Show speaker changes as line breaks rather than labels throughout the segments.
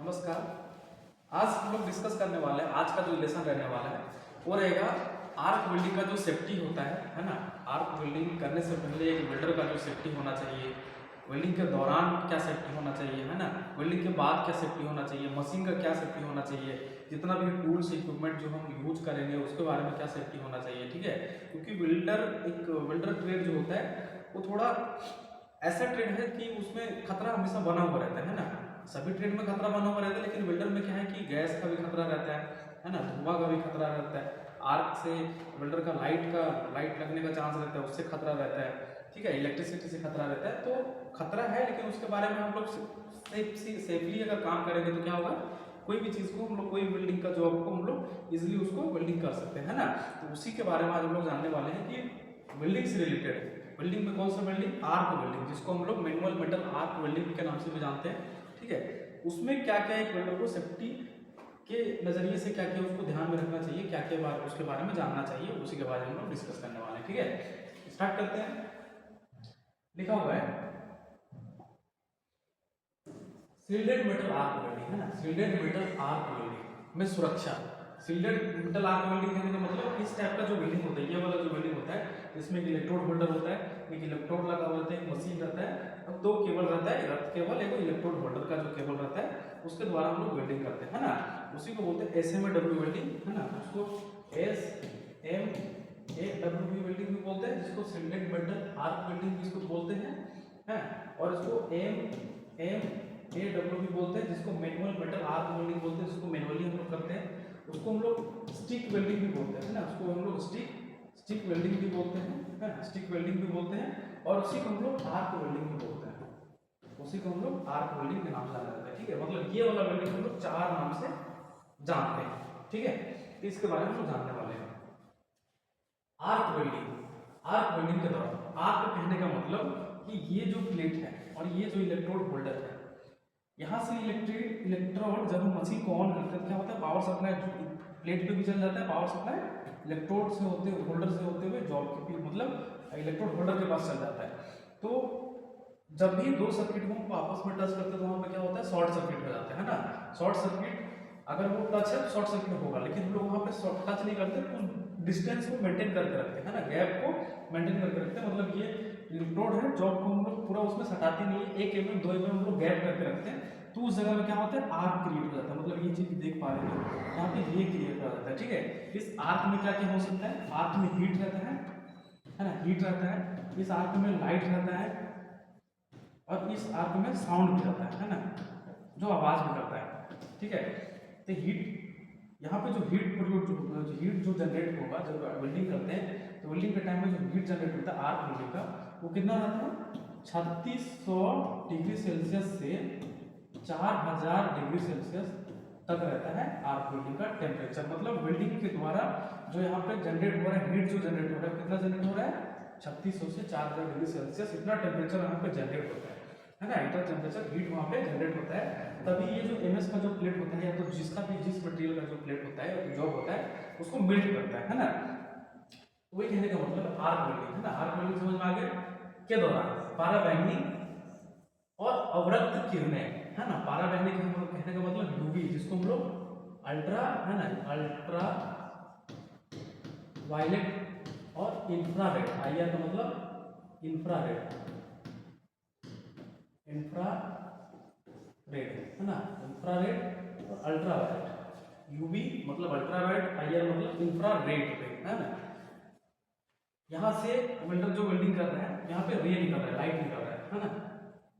नमस्कार। आज हम लोग डिस्कस करने वाले हैं, आज का जो लेसन रहने वाला है वो रहेगा आर्क वेल्डिंग का जो सेफ्टी होता है ना। आर्क वेल्डिंग करने से पहले एक वेल्डर का जो सेफ्टी होना चाहिए, वेल्डिंग के दौरान क्या सेफ्टी होना चाहिए है ना, वेल्डिंग के बाद क्या सेफ्टी होना चाहिए, मशीन का क्या सेफ्टी होना चाहिए, जितना भी टूल्स इक्विपमेंट जो हम यूज करेंगे उसके बारे में क्या सेफ्टी होना चाहिए। ठीक है, क्योंकि वेल्डर ट्रेड जो होता है वो थोड़ा ऐसा ट्रेड है कि उसमें खतरा हमेशा बना हुआ रहता है ना। सभी ट्रेड में खतरा बना हुआ रहता है, लेकिन वेल्डर में क्या है कि गैस का भी खतरा रहता है ना, धुआं का भी खतरा रहता है, आर्क से वेल्डर का लाइट लगने का चांस रहता है, उससे खतरा रहता है। ठीक है, इलेक्ट्रिसिटी से खतरा रहता है, तो खतरा है, लेकिन उसके बारे में हम लोग सेफली अगर काम करेंगे तो क्या होगा, कोई भी चीज़ को हम लोग, कोई वेल्डिंग का जॉब को हम लोग इजिली उसको वेल्डिंग कर सकते हैं ना। तो उसी के बारे में आज हम लोग जानने वाले हैं कि वेल्डिंग से रिलेटेड, वेल्डिंग में कौन सा वेल्डिंग, आर्क वेल्डिंग, जिसको हम लोग मैनुअल मेटल आर्क वेल्डिंग के नाम से भी जानते हैं। ठीक है, उसमें क्या क्या एक वेल्डर को सेफ्टी के नजरिए से क्या क्या उसको ध्यान में रखना चाहिए, क्या क्या बात उसके बारे में जानना चाहिए, उसी के बारे में हम लोग डिस्कस करने वाले हैं। ठीक है, स्टार्ट करते हैं। लिखा हुआ है सील्डेड मेटल आर्क वेल्डिंग है ना, सील्डेड मेटल आर्क वेल्डिंग में सुरक्षा। सील्डेड मेटल आर्क वेल्डिंग कहने का मतलब इस टाइप का जो वेल्डिंग होता है, ये वाला जो वेल्डिंग होता है, इसमें एक इलेक्ट्रोड होल्डर होता है, एक इलेक्ट्रोड लगा हुआ रहता है, एक मशीन रहता है, और दो केबल रहता है, अर्थ केबल, एक इलेक्ट्रोड होल्डर का जो केबल रहता है, उसके द्वारा हम लोग वेल्डिंग करते हैं ना। उसी को बोलते हैं SMAW वेल्डिंग है ना, उसको SMAW वेल्डिंग भी बोलते हैं, जिसको सील्डेड मेटल आर्क वेल्डिंग जिसको बोलते हैं, और इसको MAW भी बोलते हैं, जिसको मैनुअल मेटल आर्क वेल्डिंग बोलते हैं, जिसको मैनुअली हम लोग करते हैं। उसको हम लोग स्टिक वेल्डिंग भी बोलते हैं ना, उसको हम लोग स्टिक वेल्डिंग भी बोलते हैं, स्टिक वेल्डिंग भी बोलते हैं, और उसी को हम लोग आर्क वेल्डिंग भी बोलते हैं, उसी को हम लोग आर्क वेल्डिंग के नाम से जाना जाता है। ठीक है, मतलब ये वाला वेल्डिंग हम लोग 4 नाम से जानते हैं। ठीक है, तो इसके बारे में हम जानने वाले हैं। आर्क वेल्डिंग के दौरान, आर्क कहने का मतलब कि ये जो प्लेट है और ये जो इलेक्ट्रोड होल्डर है, यहाँ से इलेक्ट्रोड जब हम मशीन को ऑन करते हैं क्या होता है, पावर सप्लाई प्लेट पे भी चल जाता है, पावर सप्लाई इलेक्ट्रोड से होते होल्डर से होते हुए जॉब के मतलब इलेक्ट्रोड होल्डर के पास चल जाता है। तो जब भी दो सर्किट को हम आपस में टच करते हैं तो वहाँ पे क्या होता है, शॉर्ट सर्किट हो जाता है ना। शॉर्ट सर्किट अगर वो टच है तो शॉर्ट सर्किट होगा, लेकिन हम लोग वहाँ पे टच नहीं करते, कुछ डिस्टेंस को मेंटेन करके रखते हैं ना, गैप को मेंटेन करके रखते हैं। मतलब ये इलेक्ट्रोड है, जॉब को हम लोग पूरा उसमें सटाते नहीं है, 1 mm 2 mm हम लोग गैप करके रखते हैं, तो उस जगह में क्या होता है, आर्क क्रिएट हो जाता है। मतलब ये चीज देख पा रहे हैं यहाँ पे, ये क्रिएट हो जाता है। ठीक है, इस आर्क में क्या क्या हो सकता है, आर्क में हीट रहता है ना, हीट रहता है, इस आर्क में लाइट रहता है, और इस आर्क में साउंड भी रहता है ना, जो आवाज भी करता है। ठीक है, तो हीट, यहाँ पे जो हीट जो जनरेट होगा जब वेल्डिंग करते हैं, तो वेल्डिंग के टाइम में जो हीट जनरेट होता है आर्क वेल्डिंग का, वो कितना रहता है, 3600 डिग्री सेल्सियस से 4000 डिग्री सेल्सियस तक रहता है आर्क वेल्डिंग का टेम्परेचर। मतलब वेल्डिंग के द्वारा जो यहाँ पे जनरेट हो रहा है, हीट जो जनरेट हो रहा है, कितना जनरेट हो रहा है, 3600 से 4000 डिग्री सेल्सियस, इतना टेम्परेचर यहाँ पे जनरेट होता है ना, इतना टेम्परेचर हीट वहाँ पे जनरेट होता है। तभी ये जो MS का जो प्लेट होता है, या तो जिसका भी जिस मटेरियल का जो प्लेट होता है, जॉब होता है, उसको मेल्ट करता है ना। वही कहने का मतलब आर्क वेल्डिंग है ना। आर्क वेल्डिंग समझ में आ गया, के दौरान पाराबैंगनी और अवरक्त किरणें है ना, पाराबैंगनी हम लोग कहने का मतलब UV, जिसको हम लोग अल्ट्रा है ना, अल्ट्रा वायलेट और इंफ्रारेड, IR का मतलब इंफ्रारेड है ना, इंफ्रारेड और अल्ट्रावायलेट, UV मतलब अल्ट्रावायलेट, IR मतलब इंफ्रारेड है ना। यहाँ से वेल्डर जो वेल्डिंग कर रहा है, यहाँ पे रे निकल रहा है, लाइट निकल रहा है ना,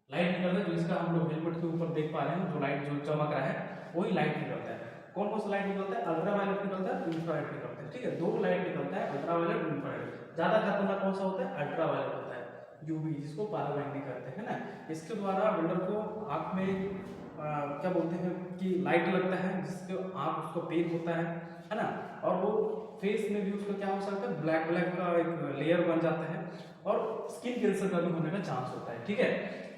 लाइट निकल रहा है, जो इसका हम लोग हेलमेट के ऊपर देख पा रहे हैं, जो लाइट जो चमक रहा है वही लाइट निकलता है। कौन कौन सा लाइट निकलता है, अल्ट्रावायलेट निकलता है, इंफ्रारेड निकलता है। ठीक है, दो लाइट निकलता है, अल्ट्रावायलेट और इंफ्रारेड। ज्यादा खतरनाक कौन सा होता है, अल्ट्रावायलेट होता है, UV, जिसको पाराबैंगनी कहते हैं ना। इसके द्वारा वेल्डर को आँख में क्या बोलते हैं कि लाइट लगता है, जिससे आँख उसको पेन होता है ना, और वो फेस में भी उसका क्या हो सकता है, ब्लैक का एक लेयर बन जाता है, और स्किन कैंसर का भी होने का चांस होता है। ठीक है,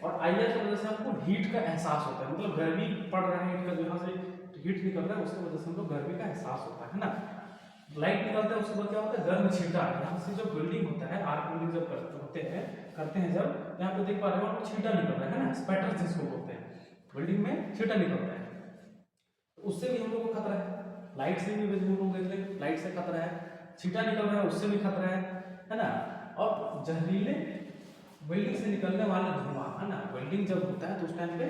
और IR की वजह से हमको हीट का एहसास होता है, मतलब गर्मी पड़ रहा है, हीट का जो यहाँ से हीट निकल रहा है, उसकी वजह से हमको गर्मी का एहसास होता है ना। लाइट निकलता है, उसके बाद क्या होता है, गर्म छींटा, यहाँ से जो वेल्डिंग होता है, आर्क वेल्डिंग जब करते हैं जब यहाँ पे देख पा रहे हो आपको छींटा निकल रहा है ना, स्पैटर जिसको बोलते हैं, वेल्डिंग में छींटा निकलता है। उससे भी हम लोग को खतरा है। लाइट से भी हम लोग देख लें, लाइट से खतरा है, छींटा निकल रहा है उससे भी खतरा है ना। और जहरीले वेल्डिंग से निकलने वाला धुआं, है ना, वेल्डिंग जब होता है तो उस टाइम पे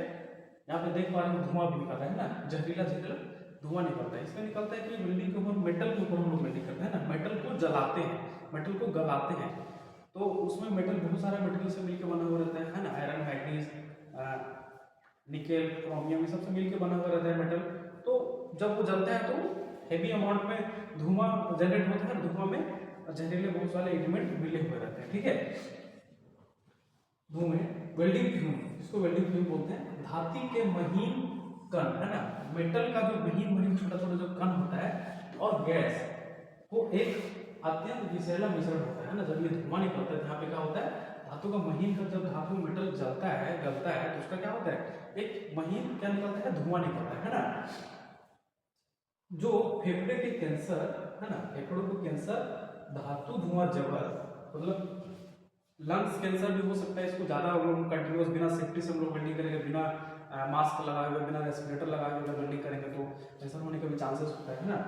यहाँ पे देख पा रहे हैं धुआं भी निकल रहा है ना, जहरीला जहरीला धुआं निकलता है। इसमें निकलता है कि वेल्डिंग के ऊपर मेटल के ऊपर हम लोग वेल्डिंग करते हैं ना, मेटल को जलाते हैं, मेटल को गलाते हैं, तो उसमें मेटल बहुत सारा मेटल से मिलकर बना हुआ रहता है ना, आयरन, मैग्नीज, निकेल, क्रोमियम, ये सब से मिलकर बना हुआ रहता है मेटल। तो जब वो जलता है तो हेवी अमाउंट में धुआं जनरेट होता है, धुआं में जहरीले बहुत सारे एलिमेंट मिले हुए रहते हैं, ठीक है। धुएं वेल्डिंग फ्यूम, इसको वेल्डिंग फ्यूम बोलते हैं। धातु के महीन कण, है ना, मेटल का जो महीन महीन छोटा छोटा जो कण होता है और गैस को एक अत्यंत विषैला मिश्रण होता है ना, जब ये धुआं निकलता है यहाँ पे क्या होता है, धातु का महीन का जब धातु मेटल जलता है गलता है तो उसका क्या होता है, एक महीन क्या निकलता है, धुआं निकलता है ना। जो फेफड़े के कैंसर, है ना, फेफड़ों के कैंसर धातु धुआं जबर, मतलब लंग्स कैंसर भी हो सकता है। इसको ज़्यादा हम लोग कंटिन्यूस बिना सेफ्टी से हम लोग वेल्डिंग करेंगे, बिना मास्क लगाए हुए, बिना रेस्पिरेटर लगाए हुए वेल्डिंग करेंगे तो कैंसर होने का भी चांसेस होता है ना।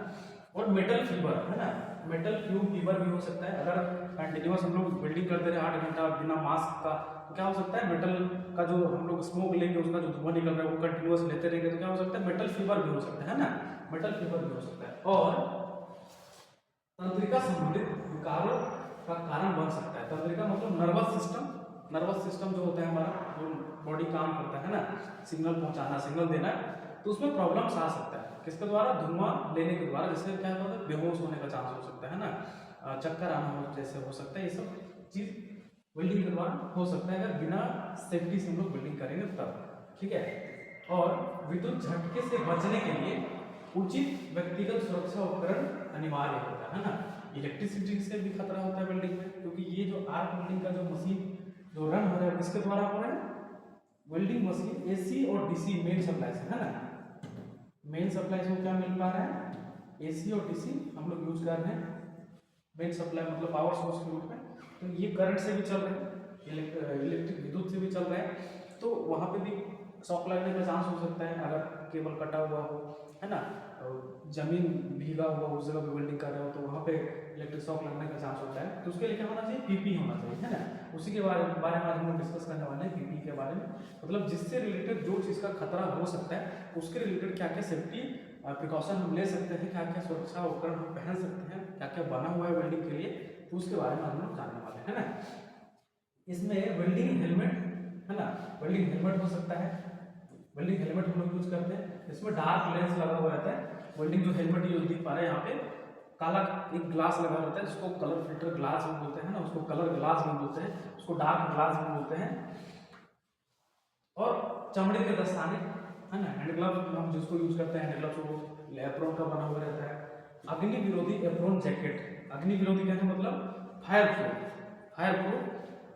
और मेटल फीवर, है ना, मेटल फ्यूम फीवर भी हो सकता है। अगर कंटिन्यूस हम लोग वेल्डिंग करते रहे 8 घंटा बिना मास्क का तो क्या हो सकता है, मेटल का जो हम लोग स्मोक लेंगे उसका जो धुआं निकल रहा है वो कंटिन्यूस लेते रहेंगे तो क्या हो सकता है, मेटल फीवर भी हो सकता है ना, मेटल फीवर भी हो सकता है। और तंत्रिका संबंधित विकारों का कारण बन सकता है। तंत्रिका मतलब नर्वस सिस्टम, नर्वस सिस्टम जो होता है हमारा, जो बॉडी काम करता है ना, सिग्नल पहुंचाना, सिग्नल देना, तो उसमें प्रॉब्लम्स आ सकता है। किसके द्वारा, धुआं लेने के द्वारा, जिससे क्या होता है, बेहोश होने का चांस हो सकता है ना, चक्कर आना हो जैसे हो सकता है, ये सब चीज वेल्डिंग के द्वारा हो सकता है अगर बिना सेफ्टी से हम लोग वेल्डिंग करेंगे तब, ठीक है। और विद्युत झटके से बचने के लिए उचित व्यक्तिगत सुरक्षा उपकरण अनिवार्य होता है ना। इलेक्ट्रिसिटी से भी खतरा होता है वेल्डिंग में, क्योंकि ये जो आर्क वेल्डिंग का जो मशीन जो रन हो रहा है किसके द्वारा हो रहा है, वेल्डिंग मशीन एसी और डीसी मेन सप्लाई से, है ना, मेन सप्लाई से क्या मिल पा रहा है, एसी और डीसी हम लोग यूज कर रहे हैं। मेन सप्लाई मतलब पावर सोर्स के रूप में, तो ये करंट से भी चल रहे हैं, इलेक्ट्रिक विद्युत से भी चल रहे हैं, तो वहाँ पे भी शॉक लगने का चांस हो सकता है अगर केबल कटा हुआ हो, है ना, जमीन भीगा हुआ उस जगह पे वेल्डिंग कर रहे हो तो वहाँ पे इलेक्ट्रिक शॉक लगने का चांस होता है। तो उसके लिए क्या होना चाहिए, पीपी होना चाहिए, है ना। उसी के बारे में आज हम लोग डिस्कस करने वाले हैं, पीपी के बारे में, मतलब जिससे रिलेटेड जो चीज़ का खतरा हो सकता है उसके रिलेटेड क्या क्या सेफ्टी प्रिकॉशन हम ले सकते हैं, क्या क्या सुरक्षा उपकरण हम पहन सकते हैं, क्या क्या बना हुआ है वेल्डिंग के लिए, तो उसके बारे में हम लोग जानने वाले हैं ना। इसमें वेल्डिंग हेलमेट, है ना, वेल्डिंग हेलमेट हो सकता है, वेल्डिंग हेलमेट हम लोग यूज करते हैं। इसमें डार्क लेंस लगा हुआ रहता है, वेल्डिंग जो हेलमेट यूज दिख पा रहे हैं यहाँ पे, काला एक ग्लास लगा रहता है जिसको कलर फिल्टर ग्लास भी बोलते हैं ना, उसको कलर ग्लास भी बोलते हैं, उसको डार्क ग्लास भी बोलते हैं। और चमड़े के दस्ताने, है ना, हैंड ग्लव हम जिसको यूज करते हैं, हैंड ग्लव वो एप्रोन का बना हुआ रहता है। अग्नि विरोधी एप्रोन जैकेट, अग्नि विरोधी कहते हैं मतलब फायर प्रूफ, फायर प्रूफ।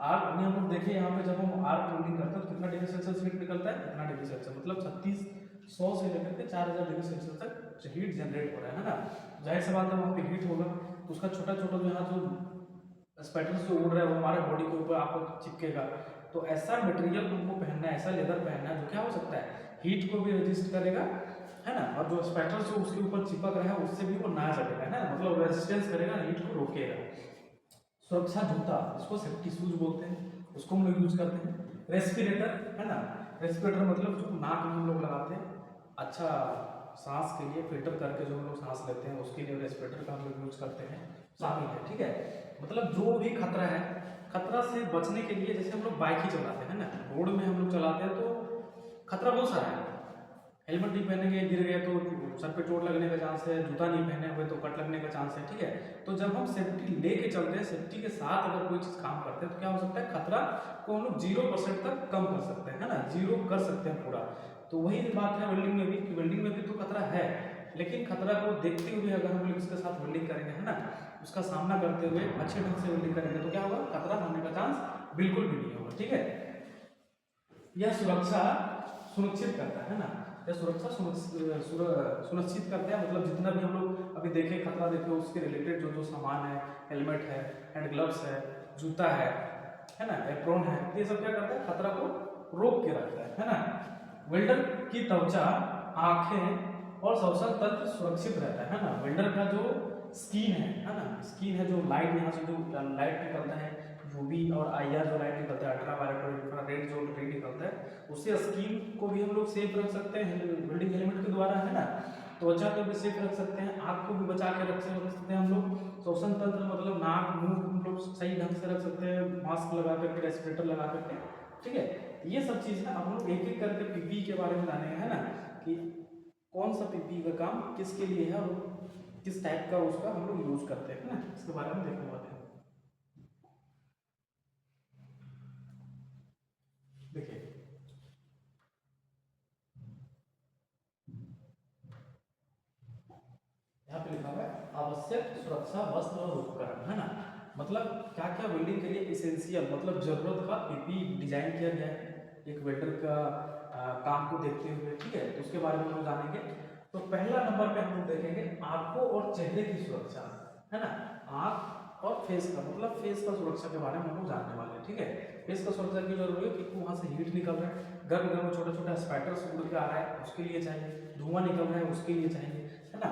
आग हम लोग देखिए यहाँ पे जब हम आग वेल्डिंग करते हैं तो कितना डिग्री सेल्सियस हीट निकलता है, इतना डिग्री सेल्सियस, मतलब 3600 से लेकर के 4000 डिग्री सेल्सियस तक हीट जनरेट हो रहा है ना। जाहिर सी बात है वहाँ पे हीट होगा तो उसका छोटा छोटा जो यहाँ जो स्पैटल्स जो उड़ रहा है वो हमारे बॉडी के ऊपर आपको चिपकेगा। तो ऐसा मटेरियल हमको पहनना है, ऐसा लेदर पहनना है जो क्या हो सकता है, हीट को भी रेजिस्ट करेगा, है ना, और जो स्पैटल्स जो उसके ऊपर चिपक रहा है उससे भी वो ना जलेगा, है ना, मतलब रेजिस्टेंस करेगा, हीट को रोकेगा। सुरक्षा जूता, इसको सेफ्टी शूज बोलते हैं, उसको हम लोग यूज करते हैं। रेस्पिरेटर, है ना, रेस्पिरेटर मतलब जो नाक में हम लोग लगाते हैं, अच्छा सांस के लिए फिल्टर करके जो हम लोग सांस लेते हैं उसके लिए रेस्पिरेटर का हम लोग यूज करते हैं, शामिल है, ठीक है। मतलब जो भी खतरा है, खतरा से बचने के लिए, जैसे हम लोग बाइक ही चलाते हैं ना, रोड में हम लोग चलाते हैं तो खतरा बहुत सारा है, हेलमेट नहीं पहनेंगे गिर गए तो सर पे चोट लगने का चांस है, जूता नहीं पहने हुए तो कट लगने का चांस है, ठीक है। तो जब हम सेफ्टी लेके चलते हैं, सेफ्टी के साथ अगर कोई चीज़ काम करते हैं तो क्या हो सकता है, खतरा को हम लोग 0% तक कम कर सकते हैं, है ना, 0 कर सकते हैं पूरा। तो वही बात है वेल्डिंग में भी, कि वेल्डिंग में भी तो खतरा है, लेकिन खतरा को देखते हुए अगर हम लोग इसके साथ वेल्डिंग करेंगे, है ना, उसका सामना करते हुए अच्छे ढंग से वेल्डिंग करेंगे तो क्या होगा, खतरा होने का चांस बिल्कुल भी नहीं होगा, ठीक है। यह सुरक्षा सुनिश्चित करता है ना, या सुरक्षा सुनिश्चित करते हैं, मतलब जितना भी हम लोग अभी देखे खतरा देखे उसके रिलेटेड जो जो सामान है, हेलमेट है, हैंड ग्लव्स है, जूता है ना, एप्रोन है, ये सब क्या करता है, खतरा को रोक के रखता है ना। वेल्डर की त्वचा, आंखें और श्वसन तंत्र सुरक्षित रहता है ना। वेंडर का जो स्किन है ना, स्किन है जो लाइट यहाँ से जो लाइट निकलता है यूवी और आईआर जो लाइट निकलता है, अल्ट्रावायलेट और इंफ्रारेड जो रे निकलता है, उससे स्किन को भी हम लोग सेफ रख सकते हैं वेल्डिंग हेलमेट के द्वारा, है ना। त्वचा को भी सेफ रख सकते हैं, आँख को भी बचा के रख सकते हैं हम लोग। श्वसन तंत्र मतलब नाक मुंह हम लोग सही ढंग से रख सकते हैं, मास्क लगा करके, रेस्पिरेटर लगा करके, ठीक है। ये सब चीज़ है, हम लोग एक एक करके पीपी के बारे में जानेंगे, है ना, कि कौन सा पीपी का काम किसके लिए है और किस टाइप का उसका हम लोग यूज करते हैं ना, इसके बारे में देखने वाले हैं। देखिए यहाँ पे लिखा हुआ है आवश्यक सुरक्षा वस्त्र और उपकरण, है ना। मतलब क्या क्या वेल्डिंग के लिए इसेंशियल मतलब जरूरत का पीपी डिजाइन किया गया है एक वेल्डर का काम को देखते हुए, ठीक है। तो उसके बारे में हम जानेंगे। तो पहला नंबर पे हम लोग देखेंगे आंखों और चेहरे की सुरक्षा, है ना। आंख और फेस का मतलब फेस का सुरक्षा के बारे में हम लोग जानने वाले हैं, ठीक है। फेस का सुरक्षा की जरूरत है क्योंकि वहाँ से हीट निकल रहा है, गर्म गर्म छोटा छोटा स्पैटर्स उड़ के आ रहा है, उसके लिए चाहिए। धुआं निकल रहा है, उसके लिए चाहिए, है ना।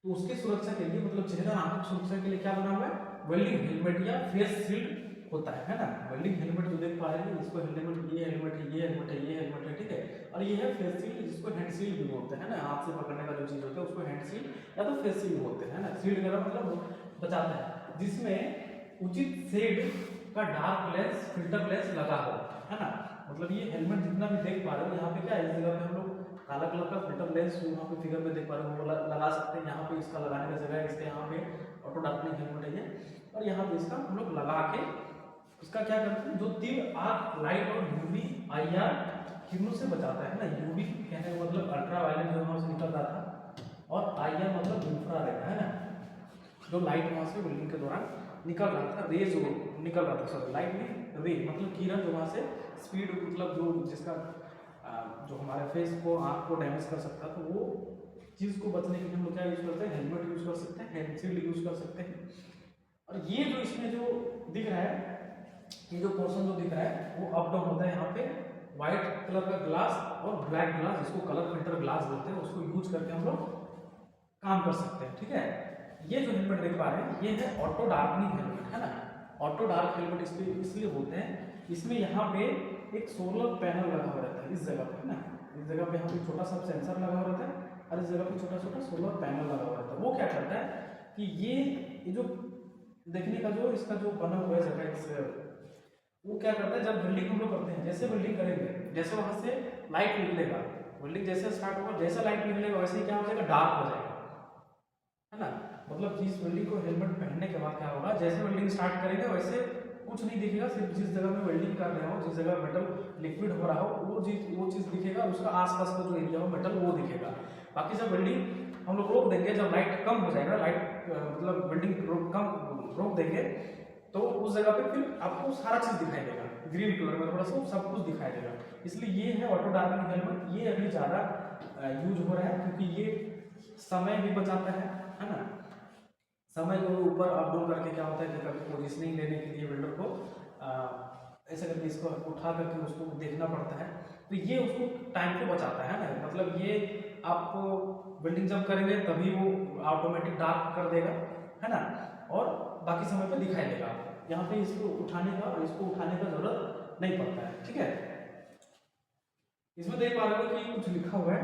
तो उसकी सुरक्षा के लिए मतलब चेहरा आंखों की सुरक्षा के लिए क्या बना हुआ है, वेल्डिंग हेलमेट या फेस शील्ड होता है ना। वेल्डिंग हेलमेट जो देख पा रहे हैं इसको हेलमेट, ये हेलमेट है, ये हेलमेट है, ये हेलमेट है, ठीक है। और ये है फेस शील्ड जिसको हैंड शील्ड भी बोलते हैं ना, हाथ से पकड़ने का जो चीज होता है उसको हैंड शील्ड या तो फेस शील्ड बोलते हैं ना। शील्ड का मतलब बचाता है, जिसमें उचित शेड का डार्क लेंस फिल्टर लेंस लगा हो, है ना। मतलब ये हेलमेट जितना भी देख पा रहे हो यहाँ पे क्या है, इस जगह पे हम लोग काला कलर का फिल्टर लेंस जो यहाँ पे फिगर में देख पा रहे हो वो लगा सकते हैं। यहाँ पे इसका लगाने का जगह है, इसके यहाँ पे ऑटो डार्कनिंग हेलमेट है ये, और यहाँ पे इसका हम लोग लगा के उसका क्या करते हैं, जो तीव्र आर्क लाइट और यूवी आईआर किरणों से बचाता है ना। यूवी कहने का मतलब अल्ट्रावायलेट जो वहाँ से निकल रहा था, और आईआर मतलब इंफ्रारेड, है ना, जो लाइट वहाँ से बिल्डिंग के दौरान निकल रहा था, रे जो निकल रहा था, सॉरी लाइट नहीं रे मतलब किरण जो वहाँ से स्पीड मतलब जो जिसका जो हमारे फेस को आँख को डैमेज कर सकता है, तो वो चीज़ को बचने के लिए हम लोग क्या यूज़ करते हैं, हेलमेट यूज़ कर सकते हैं, हैंड शील्ड यूज़ कर सकते हैं। और ये जो इसमें जो दिख रहा है, ये जो पोर्शन जो दिख रहा है वो अप डाउन होता है। यहाँ पे व्हाइट कलर का ग्लास और ब्लैक ग्लास जिसको कलर फिल्टर ग्लास बोलते हैं, उसको यूज करके हम लोग काम कर सकते हैं, ठीक है। ये जो हेलमेट देख पा रहे हैं ये है ऑटो डार्कनिंग हेलमेट, है ना। ऑटो डार्क हेलमेट इसलिए बोलते हैं, इसमें यहाँ पे एक सोलर पैनल लगा हुआ रहता है इस जगह पे, है ना। इस जगह पे यहाँ पे छोटा सा सेंसर लगा हुआ रहता है और इस जगह पे छोटा छोटा सोलर पैनल लगा हुआ रहता है। वो क्या करता है कि ये जो देखने का जो इसका जो बना हुआ है जगह इस वो क्या करता है, जब बिल्डिंग हम लोग करते हैं, जैसे बिल्डिंग करेंगे, जैसे वहां से लाइट निकलेगा, बिल्डिंग जैसे स्टार्ट होगा, जैसे लाइट निकलेगा वैसे ही क्या हो जाएगा, डार्क हो जाएगा, है ना। मतलब जिस बिल्डिंग को हेलमेट पहनने के बाद क्या होगा, जैसे बिल्डिंग स्टार्ट करेंगे वैसे कुछ नहीं दिखेगा, सिर्फ जिस जगह में वेल्डिंग कर रहे हो, जिस जगह मेटल लिक्विड हो रहा हो वो चीज दिखेगा, उसका आसपास का जो एरिया हो मेटल वो दिखेगा। बाकी जब बिल्डिंग हम लोग रोक देंगे, जब लाइट कम हो जाएगा, लाइट मतलब बिल्डिंग रोक देंगे, तो उस जगह पे फिर आपको सारा चीज दिखाई देगा, ग्रीन कलर में थोड़ा सा सब कुछ दिखाई देगा। इसलिए ये है ऑटो डार्कनिंग हेलमेट, ये अभी ज़्यादा यूज हो रहा है क्योंकि ये समय भी बचाता है ना। समय को ऊपर अप डाउन करके क्या होता है कि कभी पोजिशनिंग लेने के लिए बिल्डर को ऐसा करके इसको उठा करके उसको देखना पड़ता है, तो ये उसको टाइम को बचाता है ना। मतलब ये आपको बिल्डिंग जब करेंगे तभी वो ऑटोमेटिक डार्क कर देगा, है ना, और बाकी समय पे दिखाई देगा आपको। यहाँ पे इसको उठाने का जरूरत नहीं पड़ता है, ठीक है। इसमें देख पा रहे हो कि कुछ लिखा हुआ है,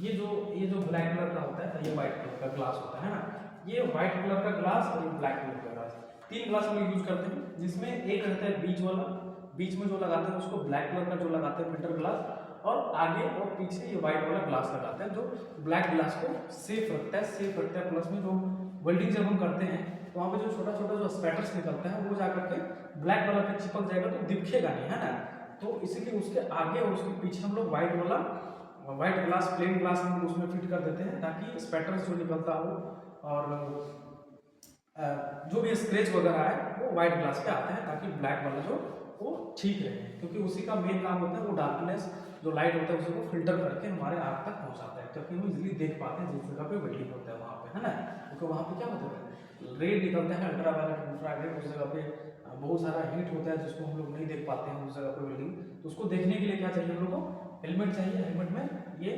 ये जो ब्लैक कलर का होता है, ये व्हाइट कलर का ग्लास होता है ना, ये व्हाइट कलर का ग्लास और ब्लैक कलर का ग्लास, तीन ग्लास हम यूज करते हैं, जिसमें एक रहता है बीच वाला, बीच में जो लगाते हैं उसको ब्लैक कलर का जो लगाते हैं फिल्टर ग्लास, और आगे और पीछे ये व्हाइट वाला ग्लास लगाते हैं जो ब्लैक ग्लास को सेफ रखता है। प्लस में जो वेल्डिंग जब हम करते हैं तो वहाँ पे जो छोटा छोटा जो स्पैटर्स निकलता है वो जाकर के ब्लैक कलर पे चिपक जाएगा तो दिखेगा नहीं, है ना। तो इसीलिए उसके आगे और उसके पीछे हम लोग व्हाइट ग्लास प्लेन ग्लास हम लोग उसमें फिट कर देते हैं, ताकि स्पैटर्स जो निकलता हो और जो भी स्क्रैच वगैरह है वो व्हाइट ग्लास पे आते हैं, ताकि ब्लैक वाला जो वो ठीक रहे, क्योंकि उसी का मेन काम होता है वो डार्कनेस जो लाइट होता है उसी को फिल्टर करके हमारे आँख तक पहुँचाता है, ताकि हम इजीली देख पाते हैं जिस जगह पे वेल्डिंग होता है वहाँ पे, है ना। क्योंकि वहाँ पे क्या होता है, रेड निकलता है, अल्ट्रावायलेट इंफ्रारेड, उस जगह पे बहुत सारा हीट होता है जिसको हम लोग नहीं देख पाते हैं उस जगह पे वेल्डिंग। तो उसको देखने के लिए क्या चाहिए हम लोग को, हेलमेट चाहिए। हेलमेट में ये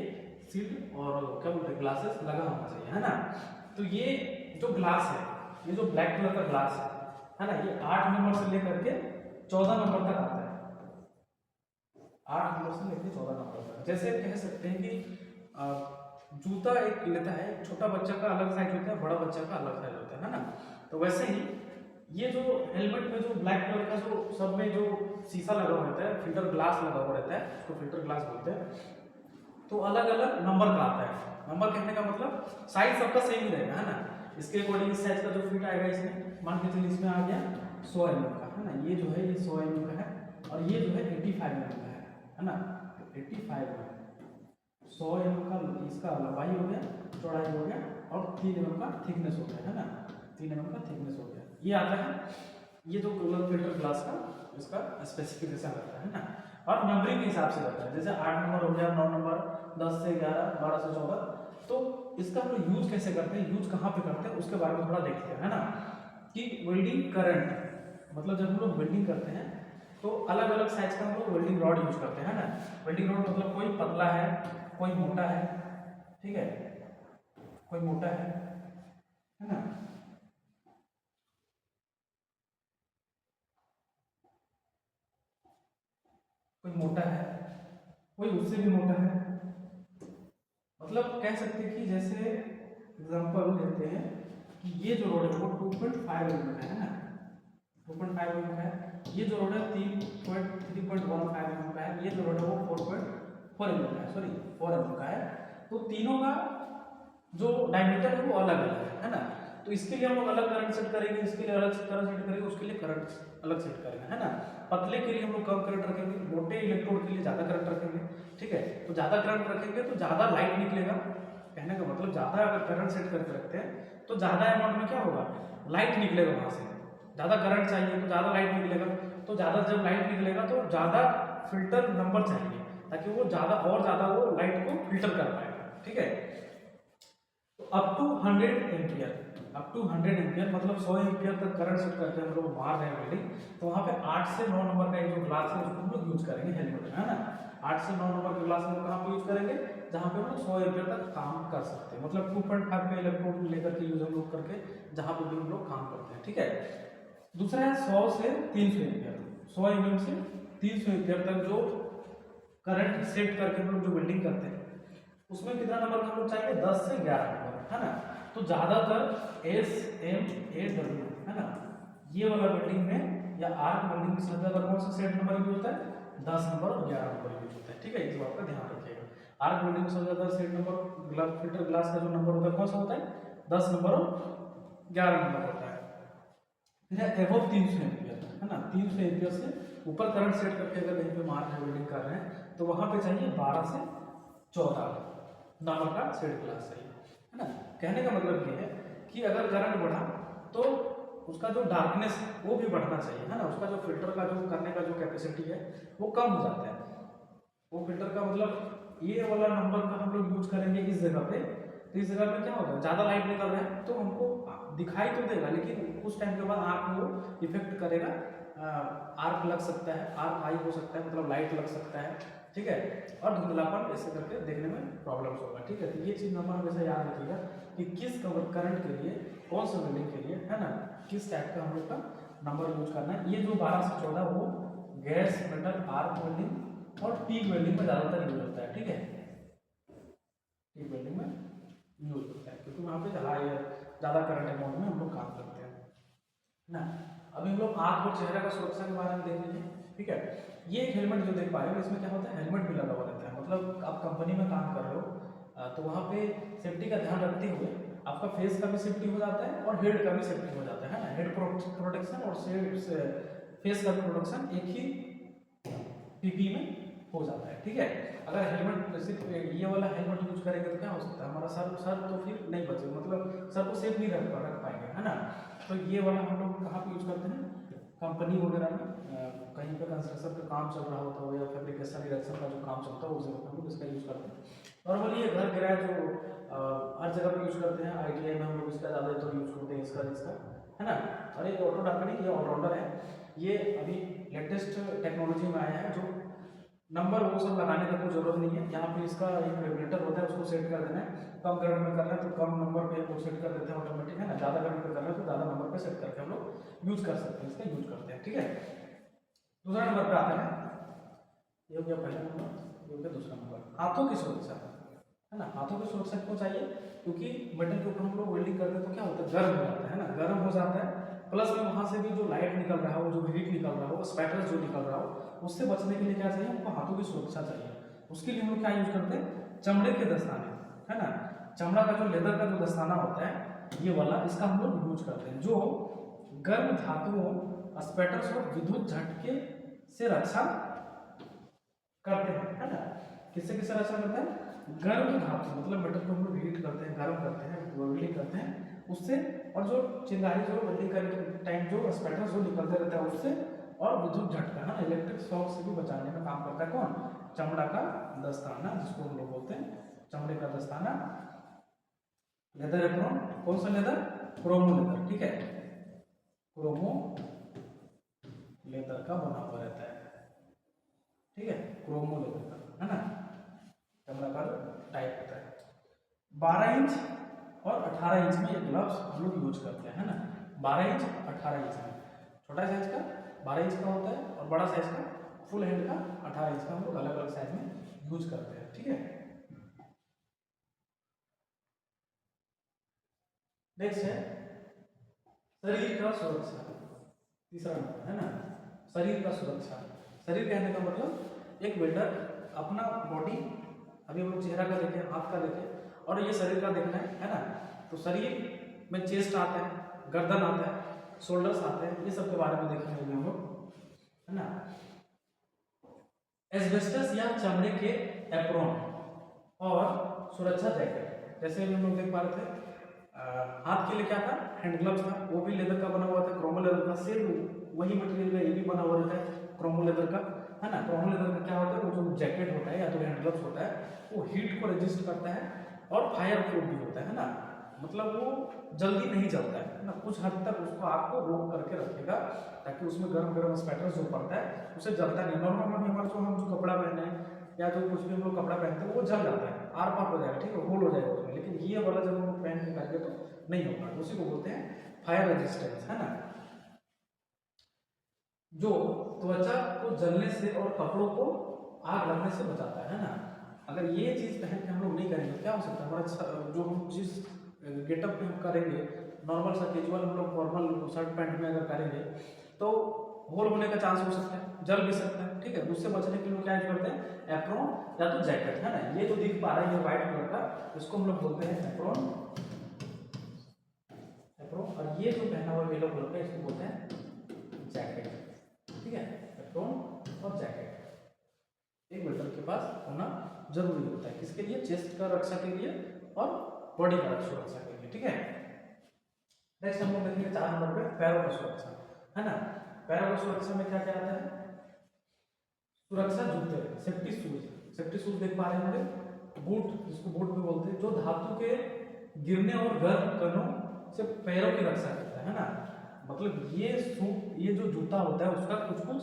शील्ड और क्या बोलते हैं ग्लासेस लगा होना चाहिए, है ना। तो ये जो ग्लास है, ये जो ब्लैक कलर का ग्लास है ना, ये 8 नंबर से लेकर के 14 नंबर तक आता है। 8 नंबर से लेकर 14 नंबर तक। जैसे कह सकते हैं कि जूता एक लेता है, छोटा बच्चा का अलग साइज होता है, बड़ा बच्चा का अलग साइज होता है ना। तो वैसे ही ये जो हेलमेट में जो ब्लैक कलर का जो सब में जो शीशा लगा हुआ रहता है, फिल्टर ग्लास लगा हुआ रहता है, उसको फिल्टर ग्लास बोलते हैं। तो अलग अलग नंबर का आता है। नंबर कहने का मतलब साइज सबका सेम ही रहेगा, है ना। इसके अकॉर्डिंग इस साइज का जो फिट आएगा इसमें, मान के चलिए इसमें आ गया 100 mm का, है ना। ये जो है ये 100 mm का है और ये जो है 85 mm का है ना। 85 mm 100 mm का इसका लंबाई हो गया, चौड़ाई हो गया और 3 mm का थिकनेस हो गया, है ना। 3 mm का थिकनेस हो गया। ये आता है, ये जो कूलर फिल्टर ग्लास का इसका स्पेसिफिकेशन रहता है ना। और नंबरिंग के हिसाब से रहता है, जैसे 8 नंबर हो गया, 9 नंबर, 10 से 11, 12 से 14। तो इसका हम लोग यूज कैसे करते हैं, यूज कहाँ पे करते हैं, उसके बारे में थोड़ा देखते हैं, है ना। कि वेल्डिंग करंट मतलब जब हम लोग वेल्डिंग करते हैं तो अलग अलग साइज का हम लोग वेल्डिंग रॉड यूज करते हैं, है ना। वेल्डिंग रॉड मतलब कोई पतला है, कोई मोटा है, ठीक है, कोई मोटा है ना, कोई मोटा है, कोई उससे भी मोटा है। मतलब कह सकते हैं कि जैसे एग्जांपल लेते हैं कि ये जो रोड है वो 2.5 mm का है ना, 2.5 mm का है। ये जो रोड है 3.15 mm का है। ये जो रोड है वो 4.4 mm का है, सॉरी 4 mm का है। तो तीनों का जो डायमीटर है वो अलग अलग है ना। तो इसके लिए हम लोग अलग करंट सेट करेंगे, इसके लिए अलग करंट सेट करेंगे, उसके लिए करंट अलग सेट करेंगे, है ना। पतले के लिए हम लोग कम करंट रखेंगे, मोटे इलेक्ट्रोड के लिए ज़्यादा करंट रखेंगे, ठीक है। तो ज़्यादा करंट रखेंगे तो ज़्यादा लाइट निकलेगा, कहने का मतलब ज़्यादा अगर करंट सेट करके रखते हैं तो ज़्यादा अमाउंट में क्या होगा, लाइट निकलेगा वहाँ से। ज़्यादा करंट चाहिए तो ज़्यादा लाइट निकलेगा, तो ज़्यादा जब लाइट निकलेगा तो ज़्यादा फिल्टर नंबर चाहिए ताकि वो ज़्यादा और ज़्यादा वो लाइट को फिल्टर कर पाएगा, ठीक है। तो up to 100 ampere, up to 100 ampere मतलब 100 एम्पियर तक करंट सेट करके हम लोग मार रहे हैं वेल्डिंग। तो वहाँ पे 8 से 9 नंबर का जो ग्लास है उसको हम लोग यूज करेंगे हेलमेट में, है ना। 8 से 9 नंबर के ग्लास हम लोग कहाँ पे यूज करेंगे, जहाँ पे हम लोग 100 एम्पियर तक काम कर सकते हैं, मतलब 2.5 का इलेक्ट्रोड लेकर के यूज हम लोग करके जहाँ पे भी हम लोग काम करते हैं, ठीक है। दूसरा है 100 से 300 एम्पियर, 100 mm से 300 एम्पियर तक जो करंट सेट करके हम लोग जो वेल्डिंग करते हैं उसमें कितना नंबर का हम लोग चाहिए, 10 से 11 नंबर, है ना। तो ज्यादातर SMAW, है ना, ये वाला वेल्डिंग में या आर्क वेल्डिंग में सबसे ज्यादा कौन सा सेट नंबर यूज होता है, 10 नंबर और 11 नंबर यूज होता है, ठीक है। इस बात का ध्यान रखिएगा। आर्क वेल्डिंग में सबसे ज्यादा set number glass filter glass का जो नंबर होता है कौन सा होता है, 10 नंबर और 11 नंबर होता है। फिर एबव 300 एम्पियर, है ना, 300 एम्पियर से ऊपर करंट सेट करके अगर कहीं पे मार्क वेल्डिंग कर रहे हैं तो वहां पे चाहिए 12 से 14 नंबर का सेट ग्लास चाहिए, है ना। कहने का मतलब ये है कि अगर करंट बढ़ा तो उसका जो डार्कनेस वो भी बढ़ना चाहिए, है ना। उसका जो फिल्टर का जो करने का जो कैपेसिटी है वो कम हो जाता है। वो फिल्टर का मतलब ये वाला नंबर का हम लोग यूज करेंगे इस जगह पे, तो इस जगह पे क्या होगा, ज़्यादा लाइट निकल रहा है तो हमको दिखाई तो देगा लेकिन कुछ टाइम के बाद आँख में वो इफेक्ट करेगा, आर्क लग सकता है, आर्क हाई हो सकता है, मतलब लाइट लग सकता है, ठीक है। और धुंधलापन ऐसे करके देखने में प्रॉब्लम्स होगा, ठीक है। तो ये चीज़ नंबर हमेशा याद रखिएगा कि किस करंट के लिए, कौन सा वेल्डिंग के लिए, है ना, किस टाइप का हम लोग का नंबर यूज करना है। ये जो 12 से 14 वो गैस मेटल आर्क वेल्डिंग और टीक वेल्डिंग में ज़्यादातर यूज होता है, ठीक है। टीक वेल्डिंग में यूज होता है क्योंकि वहाँ पे हाई ज़्यादा करंट अमाउंट में हम लोग काम करते हैं ना। अभी हम लोग आँख और चेहरे का सुरक्षा के बारे में देख लीजिए, ठीक है। ये एक हेलमेट जो देख पा रहे हो इसमें क्या होता है, हेलमेट भी लगा हुआ रहता है, मतलब आप कंपनी में काम कर रहे हो तो वहाँ पे सेफ्टी का ध्यान रखते हुए आपका फेस का भी सेफ्टी हो जाता है और हेड का भी सेफ्टी हो जाता है ना। हेड प्रोटेक्शन और फेस का प्रोटेक्शन एक ही पीपी में हो जाता है, ठीक है। अगर हेलमेट सिर्फ ये वाला हेलमेट यूज करेंगे तो क्या हो सकता है, हमारा सर तो फिर नहीं बचेगा, मतलब सर को सेफ नहीं रख पाएंगे, है ना। तो ये वाला हम लोग कहाँ पे यूज करते हैं, कंपनी वगैरह में, कहीं पे कंस्ट्रक्शन का काम चल रहा होता हो या फैब्रिकेशन इरेक्शन का जो काम चलता है उस जगह पर हम लोग इसका यूज करते हैं। नॉर्मली ये घर गैराज जो हर जगह पे यूज करते हैं, ITI में हम लोग इसका ज़्यादा तो यूज करते हैं इसका, है ना। और ये ऑटो डार्कनिंग ये ऑलराउंडर है, ये अभी लेटेस्ट टेक्नोलॉजी में आया है जो नंबर वो सब लगाने का कोई जरूरत नहीं है। यहाँ पे इसका एक रेगुलेटर होता है, उसको सेट कर देना है। कम करंट में करना है तो कम नंबर पे वो सेट कर देते हैं ऑटोमेटिक, है ना। ज़्यादा करंट पे करना है तो ज़्यादा नंबर पे सेट करके हम लोग यूज कर सकते हैं, इसका यूज करते हैं, ठीक है। दूसरा नंबर पे आता है, ये हो गया पहला नंबर, ये हो गया दूसरा नंबर, हाथों की सुरक्षा, है ना। हाथों की सुरक्षा क्यों चाहिए? क्योंकि मेटल के ऊपर हम लोग वेल्डिंग करते हैं तो क्या होता है, गर्म हो जाता है ना, गर्म हो जाता है, प्लस में वहाँ से भी जो लाइट निकल रहा है, वो जो हीट निकल रहा हो, स्पैटर्स जो निकल रहा हो, उससे बचने के लिए क्या चाहिए हमको, हाथों की सुरक्षा चाहिए। उसके लिए हम लोग क्या यूज करते हैं, चमड़े के दस्ताने, है ना। चमड़ा का जो लेदर का जो दस्ताना होता है ये वाला, इसका हम लोग यूज करते हैं, जो गर्म धातुओं, स्पैटर्स और विद्युत झटके से रक्षा करते हैं, है ना। किससे किससे रक्षा करते हैं, गर्म धातु, मतलब मेटल को हम लोग हीट करते हैं, गर्म करते हैं, वेल्डिंग करते हैं उससे, और जो चिंगारी जो वेल्डिंग करने के टाइम जो स्पैटर्स जो निकलते रहता है उससे, और विद्युत झटका, है, इलेक्ट्रिक शॉक से भी बचाने में काम करता है कौन, चमड़ा का दस्ताना, जिसको हम लोग बोलते हैं चमड़े का दस्ताना, लेदर एप्रोन। कौन सा लेदर, क्रोमो लेदर, ठीक है, क्रोमो लेदर का बना हुआ रहता है, ठीक है, क्रोमो लेदर का, है ना, चमड़ा का टाइप होता है। 12 इंच और 18 इंच में ये ग्लव्स हम लोग यूज करते हैं, है ना। 12 इंच 18 इंच में, छोटा साइज का 12 इंच का होता है, और बड़ा साइज का फुल हैंड का 18 इंच का हम लोग अलग अलग साइज में यूज करते हैं, ठीक है। नेक्स्ट है शरीर का सुरक्षा, तीसरा नंबर, है ना, शरीर का सुरक्षा। शरीर कहने का मतलब एक वेल्डर अपना बॉडी, अभी हम लोग चेहरा का देखें, हाथ का देखें, और ये शरीर का देखना है ना। तो शरीर में चेस्ट आता है, गर्दन आता है, शोल्डर्स आते हैं, ये सब के बारे में देखेंगे हम लोग, है ना। एस्बेस्टस या चमड़े के एप्रोन और सुरक्षा जैकेट, जैसे हम लोग देख पा रहे थे, हाथ के लिए क्या था, हैंड ग्लव्स था, वो भी लेदर का बना हुआ था, क्रोमो लेदर का, सेम वही मटेरियल का ये भी बना हुआ रहता है, क्रोमो लेदर का, है ना। क्रोमो लेदर का क्या होता है, वो जो जैकेट होता है या तो हैंड ग्लव्स होता है, वो हीट को रेजिस्ट करता है, और फायर प्रूफ भी होता है ना, मतलब वो जल्दी नहीं जलता है ना, कुछ हद तक उसको आग को रोक करके रखेगा, ताकि उसमें गर्म गर्म स्पैटर्स जो पड़ता है उसे जलता नहीं। नॉर्मल हमारे जो हम जो कपड़ा पहने हैं या जो कुछ भी हम लोग कपड़ा पहनते हैं वो जल जाता है, आर पार हो जाएगा, ठीक है, होल हो जाएगा उसमें, लेकिन ये वाला जब हम लोग पहन के करेंगे तो नहीं होगा, उसी को बोलते हैं फायर रेजिस्टेंस, है ना। जो त्वचा को जलने से और कपड़ों को आग लगने से बचाता है ना। अगर ये चीज पहन के हम लोग नहीं करेंगे क्या हो सकता है, हमारा जो हम जिस गेटअप पे हम करेंगे, नॉर्मल सा कैजुअल हम लोग फॉर्मल शर्ट पैंट में अगर करेंगे तो होल होने का चांस हो सकता है, जल भी सकता है, ठीक है। उससे बचने के लिए क्या यूज करते हैं, एप्रोन या तो जैकेट, है ना। ये जो दिख पा रहा है ये व्हाइट कलर का, इसको हम लोग बोलते हैं एप्रोन, एप्रोन, और ये जो पहना हुआ येलो कलर का इसको बोलते हैं जैकेट, ठीक है। एप्रोन और जैकेट एक वेल्डर के पास होना जरूरी होता है, किसके लिए, चेस्ट का रक्षा के लिए और बॉडी का सुरक्षा के लिए, ठीक है। नेक्स्ट हम लोग देखेंगे 4 नंबर पे पैरों की सुरक्षा, है ना। पैरों की सुरक्षा में क्या क्या आता है, सुरक्षा जूते, सेफ्टी शूज, सेफ्टी शूज देख पा रहे होंगे, बूट, जिसको बूट भी बोलते हैं, जो धातु के गिरने और गर्म कणों से पैरों की रक्षा करता है ना। मतलब ये सूट, ये जो जूता होता है उसका कुछ कुछ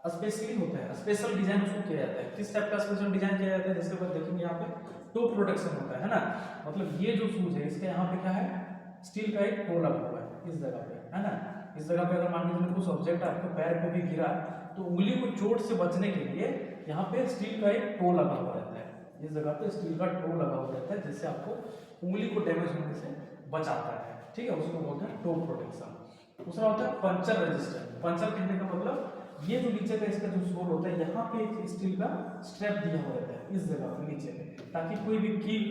स्पेशली होता है, स्पेशल डिजाइन उसको किया जाता है। किस टाइप का स्पेशल डिजाइन किया जाता है, जिसके बाद देखेंगे यहाँ पे टो प्रोटेक्शन होता है ना। मतलब ये जो शूज है इसके यहाँ पे क्या है, स्टील का एक टो लगा हुआ है इस जगह पे, है ना। इस जगह पे अगर मान लीजिए कुछ ऑब्जेक्ट आपके पैर पे भी गिरा तो उंगली को चोट से बचने के लिए यहाँ पे स्टील का एक टो लगा हुआ रहता है, इस जगह पे स्टील का टो लगा हुआ रहता है, जिससे आपको उंगली को डैमेज होने से बचाता है, ठीक है, उसको बोलते हैं टो प्रोटेक्शन। दूसरा होता है पंचर रेजिस्टेंट। पंचर कहने का मतलब ये जो नीचे का इसका जो सोल होता है यहाँ पे एक स्टील का स्ट्रैप दिया हुआ रहता है इस जगह पे नीचे में, ताकि कोई भी कील,